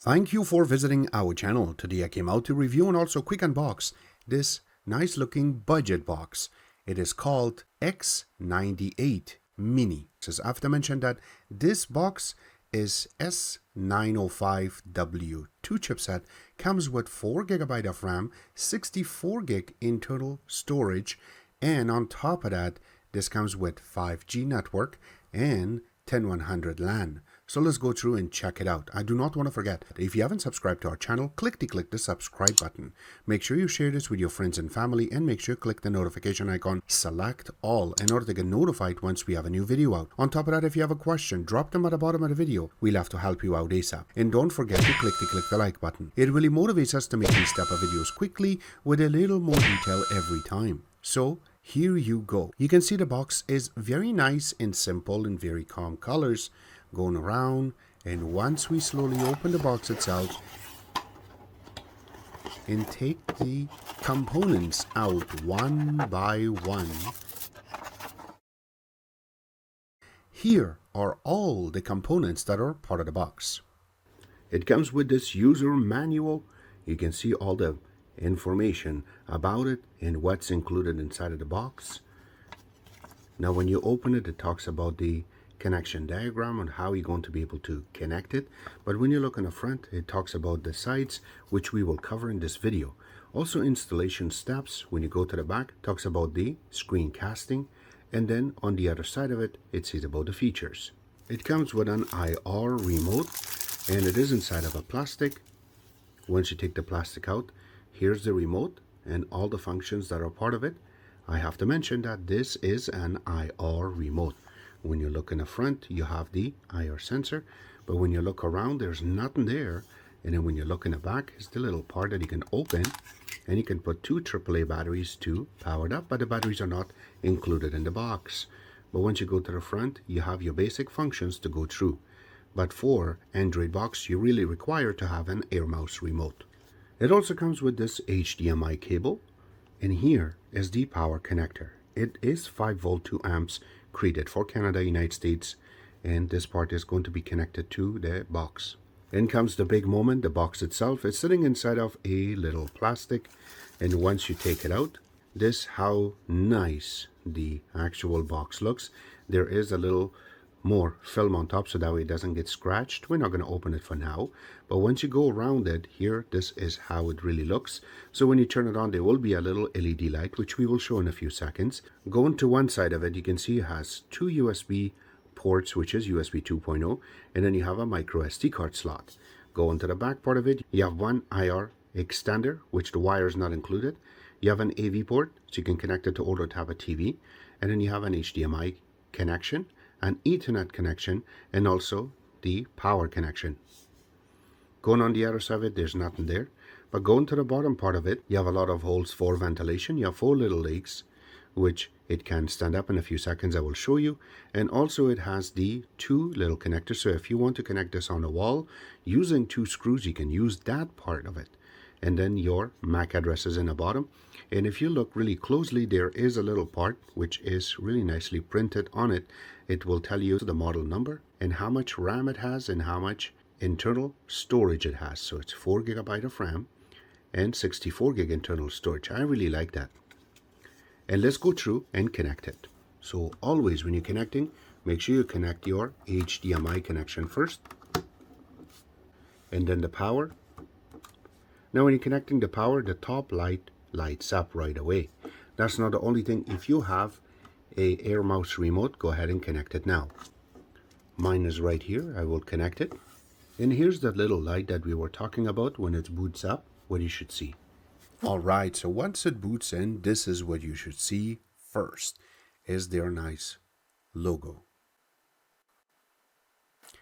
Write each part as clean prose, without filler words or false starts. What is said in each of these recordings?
Thank you for visiting our channel. Today I came out to review and also quick unbox this nice looking budget box. It is called X98 Mini. I have to mention that this box is S905W2 chipset, comes with 4GB of RAM, 64GB internal storage, and on top of that this comes with 5G network and 10100 LAN. So let's go through and check it out. I do not want to forget, if you haven't subscribed to our channel, click the subscribe button. Make sure you share this with your friends and family, and make sure you click the notification icon, select all, in order to get notified once we have a new video out. On top of that, if you have a question, drop them at the bottom of the video. We'll have to help you out ASAP. And don't forget to click the like button. It really motivates us to make these type of videos quickly with a little more detail every time. So here you go. You can see the box is very nice and simple and very calm colors going around, and once we slowly open the box itself and take the components out one by one, here are all the components that are part of the box. It comes with this user manual. You can see all the information about it and what's included inside of the box. Now when you open it, it talks about the connection diagram on how you're going to be able to connect it, but when you look on the front, it talks about the sides, which we will cover in this video. Also installation steps. When you go to the back, it talks about the screen casting, and then on the other side of it, it says about the features. It comes with an IR remote, and it is inside of a plastic. Once you take the plastic out, here's the remote and all the functions that are part of it. I have to mention that this is an IR remote. When you look in the front, you have the IR sensor, but when you look around, there's nothing there. And then when you look in the back, it's the little part that you can open, and you can put two AAA batteries to power it up, but the batteries are not included in the box. But once you go to the front, you have your basic functions to go through. But for Android box, you really require to have an air mouse remote. It also comes with this HDMI cable, and here is the power connector. It is 5V 2 amps created for Canada, United States, and this part is going to be connected to the box. Then comes the big moment. The box itself is sitting inside of a little plastic, and once you take it out, this how nice the actual box looks. There is a little more film on top so that way it doesn't get scratched. We're not going to open it for now, but once you go around it here, this is how it really looks. So when you turn it on, there will be a little LED light, which we will show in a few seconds. Going to one side of it, you can see it has two USB ports, which is USB 2.0, and then you have a micro SD card slot. Going to the back part of it, you have one IR extender, which the wire is not included. You have an AV port, so you can connect it to order to have a TV, and then you have an HDMI connection, an Ethernet connection, and also the power connection. Going on the other side of it, there's nothing there. But going to the bottom part of it, you have a lot of holes for ventilation. You have 4 little legs, which it can stand up in a few seconds. I will show you. And also it has the 2 little connectors. So if you want to connect this on the wall using 2 screws, you can use that part of it. And then your MAC address is in the bottom. And if you look really closely, there is a little part which is really nicely printed on it. It will tell you the model number and how much RAM it has and how much internal storage it has. So it's 4GB of RAM and 64GB internal storage. I really like that. And let's go through and connect it. So always when you're connecting, make sure you connect your HDMI connection first, and then the power. Now when you're connecting the power, the top light lights up right away. That's not the only thing. If you have a air mouse remote, go ahead and connect it now. Mine is right here. I will connect it. And here's that little light that we were talking about when it boots up, what you should see. Alright, so once it boots in, this is what you should see first, is their nice logo.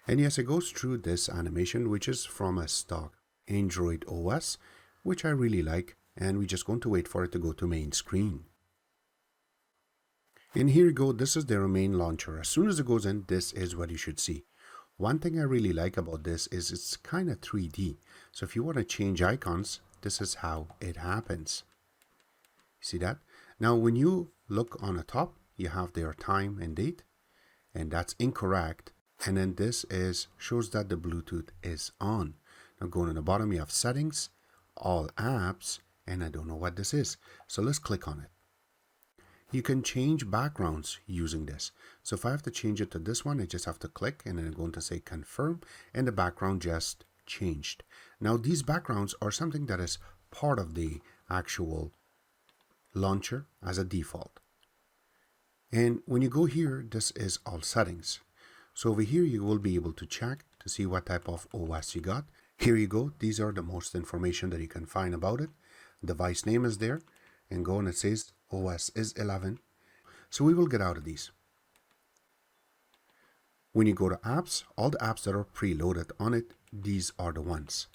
And yes, it goes through this animation, which is from a stock Android OS, which I really like, and we're just going to wait for it to go to main screen. And here you go, this is their main launcher. As soon as it goes in, this is what you should see. One thing I really like about this is it's kind of 3D. So if you want to change icons, this is how it happens. See that? Now when you look on the top, you have their time and date, and that's incorrect. And then this shows that the Bluetooth is on. Now going to the bottom, you have settings, all apps, and I don't know what this is. So let's click on it. You can change backgrounds using this. So if I have to change it to this one, I just have to click and then I'm going to say confirm, and the background just changed. Now these backgrounds are something that is part of the actual launcher as a default. And when you go here, this is all settings. So over here, you will be able to check to see what type of OS you got. Here you go. These are the most information that you can find about it. Device name is there, and go and it says OS is 11. So we will get out of these. When you go to apps, all the apps that are preloaded on it, these are the ones.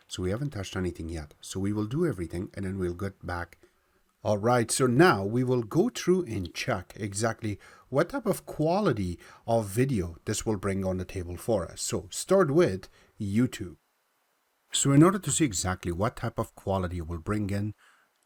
So we haven't touched anything yet. So we will do everything and then we'll get back. All right, so now we will go through and check exactly what type of quality of video this will bring on the table for us. So start with YouTube. So in order to see exactly what type of quality it will bring in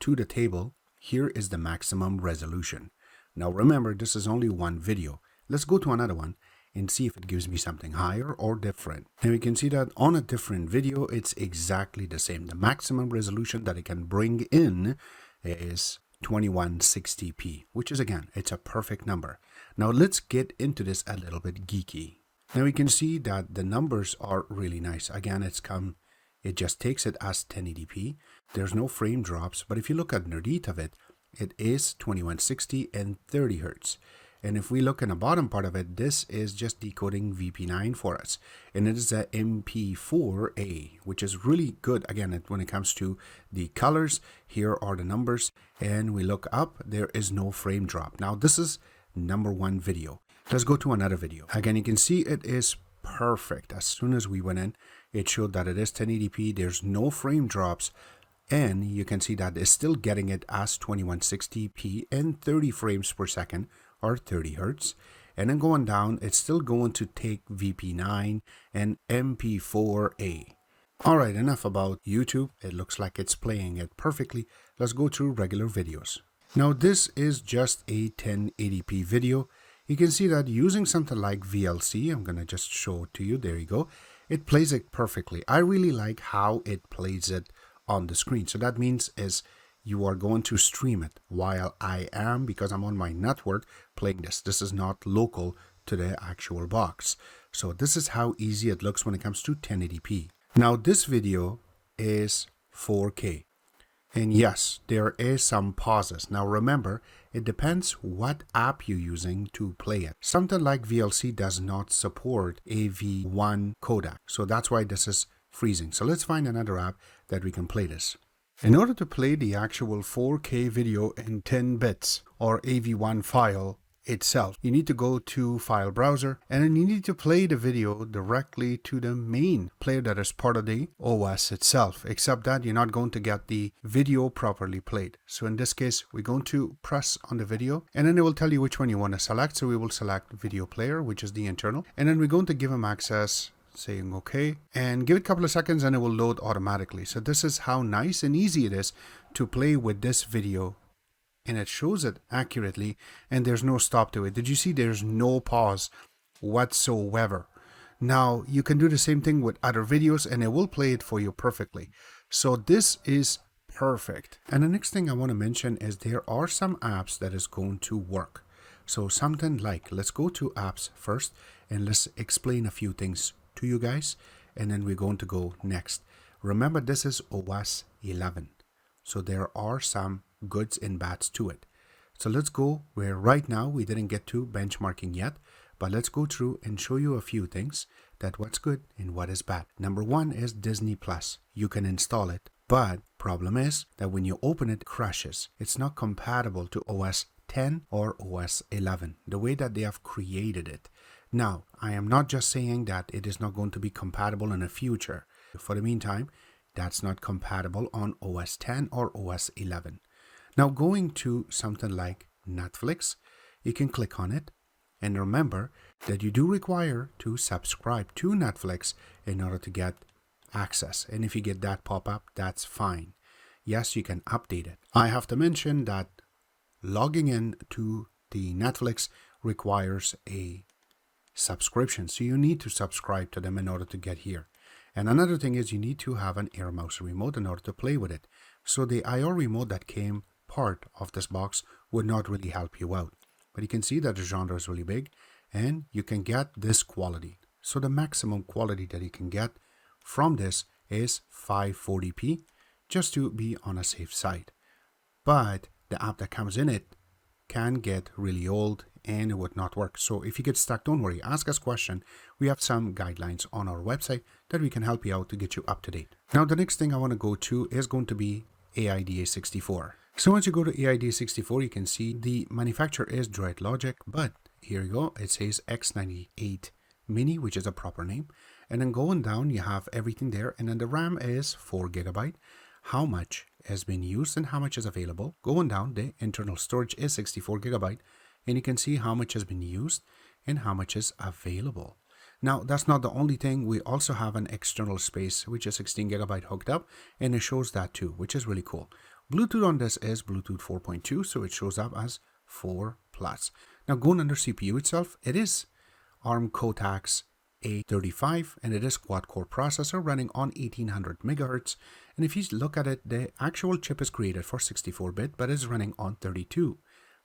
to the table, here is the maximum resolution. Now remember, this is only one video. Let's go to another one and see if it gives me something higher or different. And we can see that on a different video, it's exactly the same. The maximum resolution that it can bring in is 2160p, which is, again, it's a perfect number. Now let's get into this a little bit geeky. Now we can see that the numbers are really nice. Again, it just takes it as 1080p. There's no frame drops, but if you look underneath of it, it is 2160 and 30 hertz. And if we look in the bottom part of it, this is just decoding VP9 for us. And it is a MP4A, which is really good. Again, when it comes to the colors, here are the numbers. And we look up, there is no frame drop. Now, this is number one video. Let's go to another video. Again, you can see it is perfect. As soon as we went in, it showed that it is 1080p. There's no frame drops. And you can see that it's still getting it as 2160p and 30 frames per second, or 30 hertz. And then going down, it's still going to take VP9 and MP4A. All right, enough about YouTube. It looks like it's playing it perfectly. Let's go through regular videos. Now this is just a 1080p video. You can see that using something like VLC, I'm going to just show it to you. There you go. It plays it perfectly. I really like how it plays it on the screen. So that means is you are going to stream it while I am, because I'm on my network, playing this. This is not local to the actual box. So this is how easy it looks when it comes to 1080p. Now this video is 4K. And yes, there is some pauses. Now remember, it depends what app you're using to play it. Something like VLC does not support AV1 codec. So that's why this is freezing. So let's find another app that we can play this. In order to play the actual 4K video in 10 bits or AV1 file itself, you need to go to File Browser and then you need to play the video directly to the main player that is part of the OS itself, except that you're not going to get the video properly played. So in this case, we're going to press on the video and then it will tell you which one you want to select. So we will select Video Player, which is the internal, and then we're going to give them access, saying okay, and give it a couple of seconds and it will load automatically. So this is how nice and easy it is to play with this video, and it shows it accurately and there's no stop to it. Did you see there's no pause whatsoever? Now you can do the same thing with other videos and it will play it for you perfectly. So this is perfect. And the next thing I want to mention is there are some apps that is going to work. So something like, let's go to apps first and let's explain a few things to you guys, and then we're going to go next. Remember, this is OS 11, so there are some goods and bads to it. So let's go where right now we didn't get to benchmarking yet, but let's go through and show you a few things that what's good and what is bad. Number one is Disney Plus. You can install it, but problem is that when you open it, it crashes. It's not compatible to OS 10 or OS 11, the way that they have created it. Now, I am not just saying that it is not going to be compatible in the future. For the meantime, that's not compatible on OS 10 or OS 11. Now, going to something like Netflix, you can click on it. And remember that you do require to subscribe to Netflix in order to get access. And if you get that pop-up, that's fine. Yes, you can update it. I have to mention that logging in to the Netflix requires a subscription, so you need to subscribe to them in order to get here. And another thing is you need to have an air mouse remote in order to play with it. So the IR remote that came part of this box would not really help you out. But you can see that the genre is really big and you can get this quality. So the maximum quality that you can get from this is 540p, just to be on a safe side. But the app that comes in it can get really old and it would not work. So if you get stuck, don't worry, ask us question. We have some guidelines on our website that we can help you out to get you up to date. Now the next thing I want to go to is going to be AIDA64. So once you go to AIDA64, you can see the manufacturer is Droidlogic, but here you go, it says X98 Mini, which is a proper name. And then going down, you have everything there. And then the RAM is 4 GB. How much has been used and how much is available. Going down, the internal storage is 64 GB. And you can see how much has been used and how much is available. Now, that's not the only thing. We also have an external space, which is 16 GB hooked up. And it shows that too, which is really cool. Bluetooth on this is Bluetooth 4.2, so it shows up as 4+. Now, going under CPU itself, it is ARM Cortex A35 and it is quad-core processor running on 1800 MHz. And if you look at it, the actual chip is created for 64-bit, but is running on 32.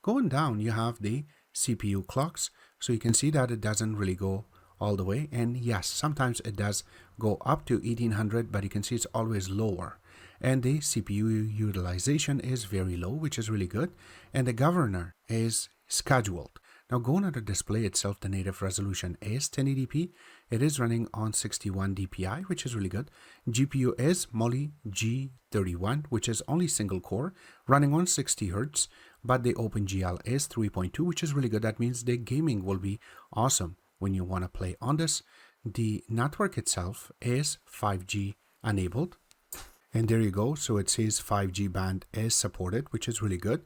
Going down, you have the CPU clocks, so you can see that it doesn't really go all the way. And yes, sometimes it does go up to 1800, but you can see it's always lower. And the CPU utilization is very low, which is really good. And the governor is scheduled. Now going at the display itself, the native resolution is 1080p. It is running on 61 dpi, which is really good. GPU is Mali G31, which is only single core, running on 60 Hz. But the OpenGL is 3.2, which is really good. That means the gaming will be awesome when you want to play on this. The network itself is 5G enabled. And there you go. So it says 5G band is supported, which is really good.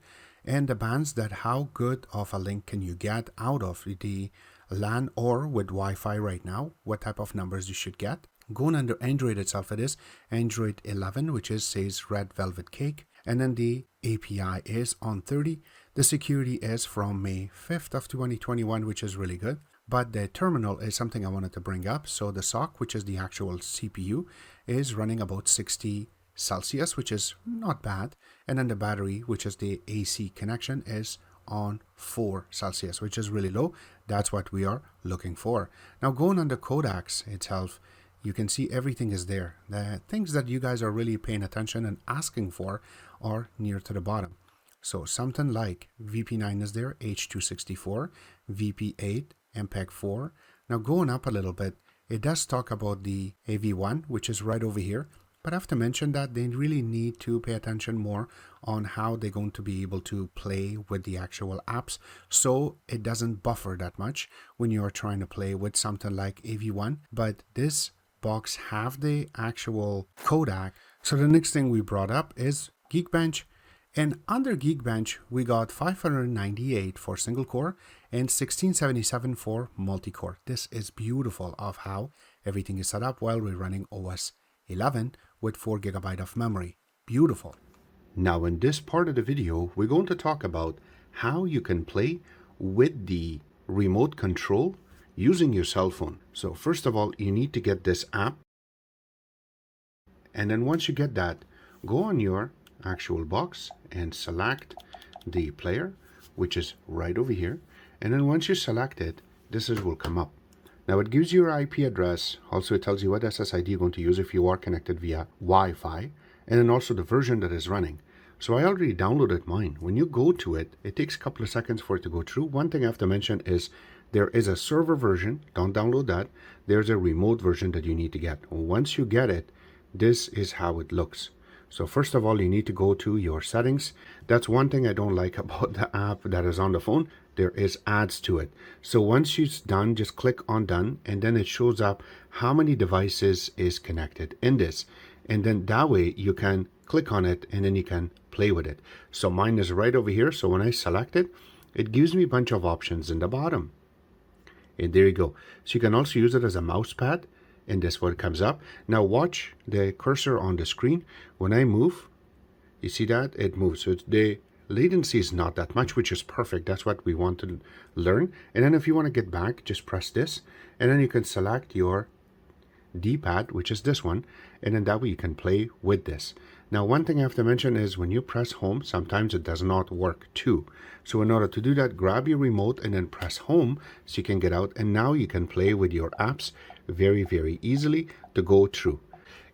And the bands that how good of a link can you get out of the LAN or with Wi-Fi right now, what type of numbers you should get. Going under Android itself, it is Android 11, which is says Red Velvet Cake. And then the API is on 30. The security is from May 5th of 2021, which is really good. But the terminal is something I wanted to bring up. So the SOC, which is the actual CPU, is running about 60 Celsius, which is not bad. And then the battery, which is the AC connection, is on 4 Celsius, which is really low. That's what we are looking for. Now going on the codecs itself, you can see everything is there. The things that you guys are really paying attention and asking for are near to the bottom. So something like VP9 is there, H264, VP8, MPEG-4. Now going up a little bit, it does talk about the AV1, which is right over here. But I have to mention that they really need to pay attention more on how they're going to be able to play with the actual apps, so it doesn't buffer that much when you're trying to play with something like AV1. But this box have the actual codec. So the next thing we brought up is Geekbench. And under Geekbench, we got 598 for single core and 1677 for multi-core. This is beautiful of how everything is set up while we're running OS 11 with 4 GB of memory. Beautiful. Now in this part of the video, we're going to talk about how you can play with the remote control using your cell phone. So first of all, you need to get this app. And then once you get that, go on your actual box and select the player, which is right over here. And then once you select it, this will come up. Now it gives you your IP address. Also, it tells you what SSID you're going to use if you are connected via Wi-Fi, and then also the version that is running. So I already downloaded mine. When you go to it, it takes a couple of seconds for it to go through. One thing I have to mention is there is a server version. Don't download that. There's a remote version that you need to get. Once you get it, this is how it looks. So first of all, you need to go to your settings. That's one thing I don't like about the app that is on the phone. There is ads to it. So once it's done, just click on done, and then it shows up how many devices is connected in this. And then that way you can click on it and then you can play with it. So mine is right over here. So when I select it, it gives me a bunch of options in the bottom. And there you go. So you can also use it as a mouse pad. And that's what comes up. Now watch the cursor on the screen. When I move, you see that it moves. So the latency is not that much, which is perfect. That's what we want to learn. And then if you want to get back, just press this, and then you can select your D-pad, which is this one, and then that way you can play with this. Now, one thing I have to mention is when you press home, sometimes it does not work too. So in order to do that, grab your remote and then press home so you can get out, and now you can play with your apps very easily to go through.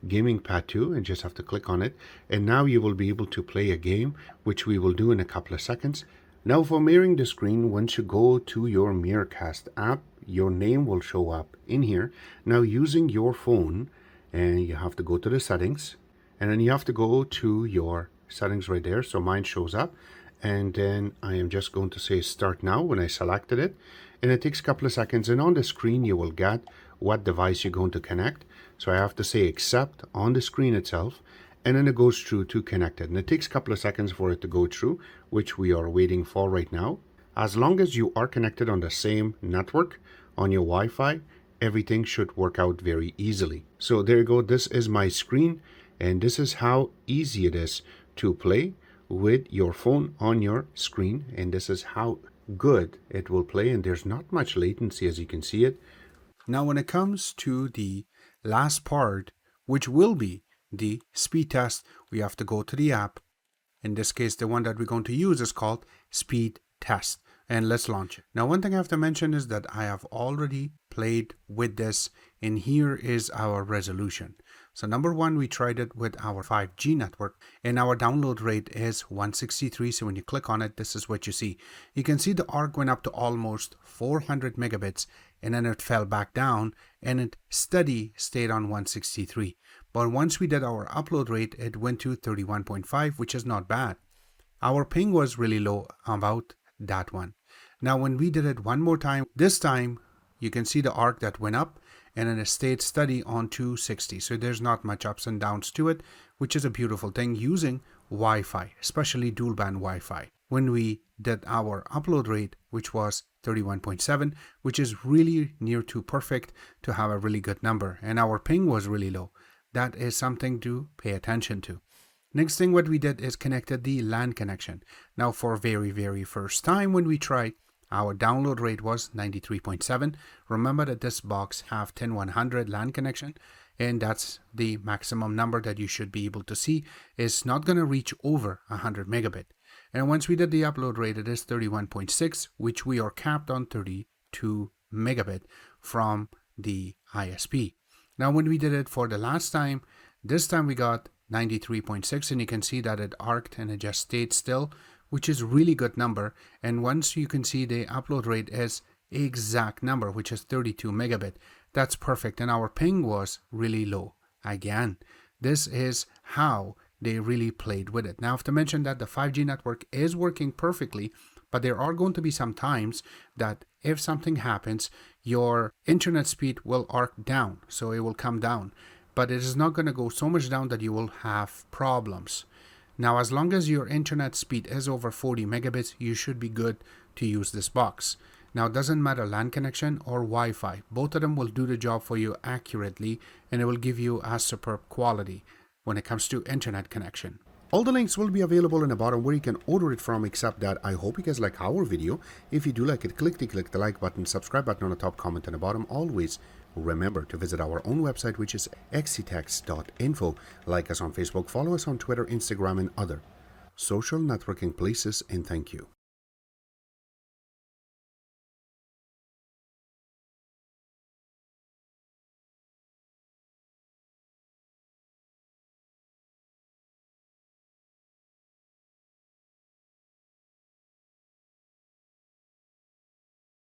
Gaming pad 2, and just have to click on it, and now you will be able to play a game, which we will do in a couple of seconds. Now for mirroring the screen, once you go to your Miracast app, your name will show up in here. Now using your phone, and you have to go to the settings, and then you have to go to your settings right there. So mine shows up, and then I am just going to say start now when I selected it, and it takes a couple of seconds, and on the screen you will get what device you're going to connect. So I have to say accept on the screen itself, and then it goes through to connected, and it takes a couple of seconds for it to go through, which we are waiting for right now. As long as you are connected on the same network on your Wi-Fi, everything should work out very easily. So there you go, this is my screen, and this is how easy it is to play with your phone on your screen, and this is how good it will play, and there's not much latency as you can see it. Now when it comes to the last part, which will be the speed test, we have to go to the app. In this case, the one that we're going to use is called SpeedTest, and let's launch it. Now one thing I have to mention is that I have already played with this, and here is our resolution. So number one, we tried it with our 5G network, and our download rate is 163. So when you click on it, this is what you see. You can see the arc went up to almost 400 megabits, and then it fell back down, and it steady stayed on 163. But once we did our upload rate, it went to 31.5, which is not bad. Our ping was really low about that one. Now when we did it one more time, this time you can see the arc that went up, and then it stayed steady on 260. So there's not much ups and downs to it, which is a beautiful thing using Wi-Fi, especially dual band Wi-Fi. When we did our upload rate, which was 31.7, which is really near to perfect to have a really good number, and our ping was really low. That is something to pay attention to. Next thing what we did is connected the LAN connection. Now for very first time when we tried, our download rate was 93.7. Remember that this box have 10100 LAN connection, and that's the maximum number that you should be able to see. It's not going to reach over 100 megabit. And once we did the upload rate, it is 31.6, which we are capped on 32 megabit from the ISP. Now when we did it for the last time, this time we got 93.6, and you can see that it arced and it just stayed still, which is really good number. And once you can see the upload rate is exact number, which is 32 megabit, that's perfect. And our ping was really low. Again, this is how they really played with it. Now I have to mention that the 5G network is working perfectly, but there are going to be some times that if something happens, your internet speed will arc down, so it will come down, but it is not going to go so much down that you will have problems. Now, as long as your internet speed is over 40 megabits, you should be good to use this box. Now, it doesn't matter LAN connection or Wi-Fi. Both of them will do the job for you accurately, and it will give you a superb quality when it comes to internet connection. All the links will be available in the bottom where you can order it from, except that I hope you guys like our video. If you do like it, click the like button, subscribe button on the top, comment on the bottom. Always remember to visit our own website, which is xctex.info. Like us on Facebook, follow us on Twitter, Instagram, and other social networking places, and thank you.